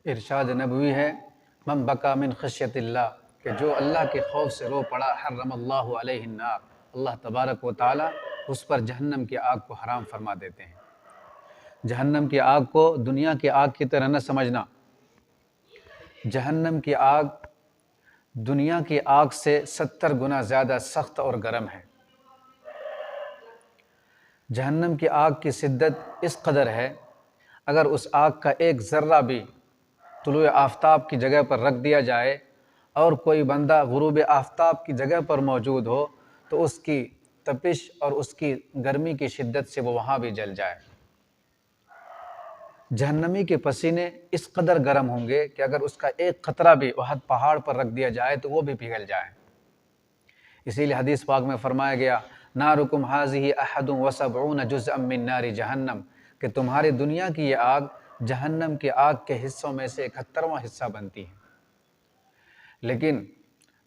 ارشاد نبوی ہے من بکا من خشیت اللہ، کہ جو اللہ کے خوف سے رو پڑا حرم اللہ علیہ النار، اللہ تبارک و تعالی اس پر جہنم کی آگ کو حرام فرما دیتے ہیں۔ جہنم کی آگ کو دنیا کی آگ کی طرح نہ سمجھنا۔ جہنم کی آگ دنیا کی آگ سے 70 گنا زیادہ سخت اور گرم ہے۔ جہنم کی آگ کی شدت اس قدر ہے، اگر اس آگ کا ایک ذرہ بھی طلوع آفتاب کی جگہ پر رکھ دیا جائے اور کوئی بندہ غروب آفتاب کی جگہ پر موجود ہو تو اس کی تپش اور اس کی گرمی کی شدت سے وہ وہاں بھی جل جائے۔ جہنمی کے پسینے اس قدر گرم ہوں گے کہ اگر اس کا ایک قطرہ بھی احد پہاڑ پر رکھ دیا جائے تو وہ بھی پگھل جائے۔ اسی لیے حدیث پاک میں فرمایا گیا نارکم ھذہ احد وسبعون جزءا من نار جہنم، کہ تمہاری دنیا کی یہ آگ جہنم کی آگ کے حصوں میں سے 71واں حصہ بنتی ہے۔ لیکن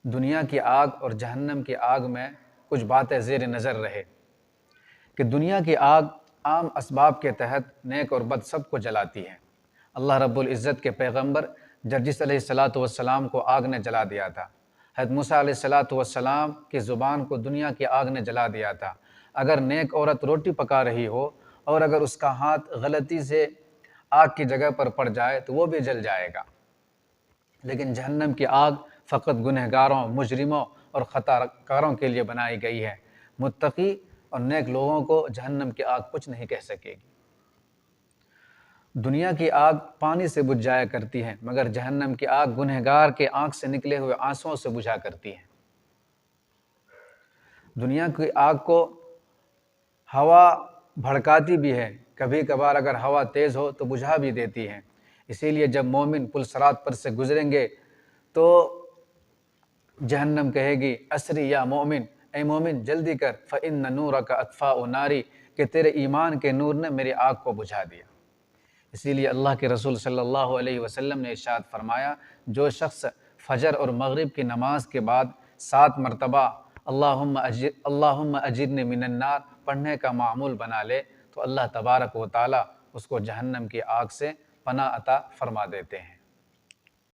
دنیا کی آگ اور جہنم کی آگ میں کچھ باتیں زیر نظر رہے کہ دنیا کی آگ عام اسباب کے تحت نیک اور بد سب کو جلاتی ہے۔ اللہ رب العزت کے پیغمبر جرجس علیہ السلام کو آگ نے جلا دیا تھا۔ حضرت موسیٰ علیہ السلام کی زبان کو دنیا کی آگ نے جلا دیا تھا۔ اگر نیک عورت روٹی پکا رہی ہو اور اگر اس کا ہاتھ غلطی سے آگ کی جگہ پر پڑ جائے تو وہ بھی جل جائے گا۔ لیکن جہنم کی آگ فقط گنہگاروں، مجرموں اور خطا کاروں کے لیے بنائی گئی ہے۔ متقی اور نیک لوگوں کو جہنم کی آگ کچھ نہیں کہہ سکے گی۔ دنیا کی آگ پانی سے بجھ جایا کرتی ہے، مگر جہنم کی آگ گنہگار کے آنکھ سے نکلے ہوئے آنسوؤں سے بجھا کرتی ہے۔ دنیا کی آگ کو ہوا بھڑکاتی بھی ہے، کبھی کبھار اگر ہوا تیز ہو تو بجھا بھی دیتی ہے۔ اسی لیے جب مومن پل صراط پر سے گزریں گے تو جہنم کہے گی اسری یا مومن، اے مومن جلدی کر، فإن نورک اطفاء ناری، کہ تیرے ایمان کے نور نے میری آگ کو بجھا دیا۔ اسی لیے اللہ کے رسول صلی اللہ علیہ وسلم نے ارشاد فرمایا جو شخص فجر اور مغرب کی نماز کے بعد 7 مرتبہ اللہم اجرنی من النار پڑھنے کا معمول بنا لے تو اللہ تبارک و تعالی اس کو جہنم کی آگ سے پناہ عطا فرما دیتے ہیں۔